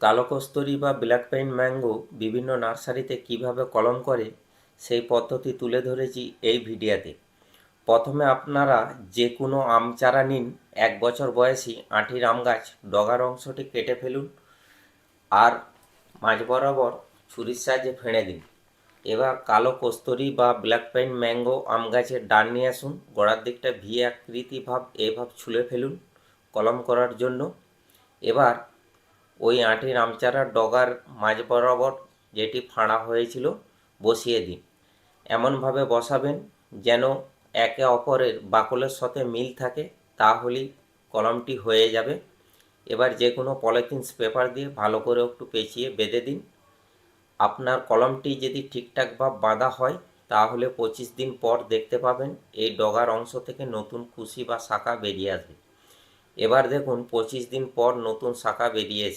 কালো কস্তুরী বা black pain mango বিভিন্ন নার্সারিতে কিভাবে কলম করে সেই পদ্ধতি তুলে ধরেছি এই ভিডিওতে। প্রথমে আপনারা যে কোনো আম চারা নিন। 1 বছর বয়সী আঁটির আম গাছ ডগার অংশটি কেটে ফেলুন আর মাঝ বরাবর ছুরির সাহায্যে ফেঁড়ে দিন। এবার কালো কস্তুরী বা ব্ল্যাক পেইন ম্যাঙ্গো আম গাছের ডাল নিয়ে আসুন, গোড়ার দিকটা ভি আকৃতি এভাব ছুলে ফেলুন কলম করার জন্য। এবার ওই আঁটির আম চারার ডগার মাঝ বরাবর যেটি ফাঁড়া হয়েছিল বসিয়ে দিন। এমনভাবে বসাবেন যেন একে অপরের বাকলের সাথে মিল থাকে, তাহলেই কলমটি হয়ে যাবে। এবার যে কোনো পলিথিন পেপার দিয়ে ভালো করে একটু পেঁচিয়ে বেঁধে দিন। আপনার কলমটি যদি ঠিকঠাকভাবে বাঁধা হয় তাহলে 25 দিন পর দেখতে পাবেন এই ডগার অংশ থেকে নতুন কুশি বা শাখা বেরিয়ে আসবে। এবার দেখুন 25 দিন পর নতুন শাখা বেরিয়েছে।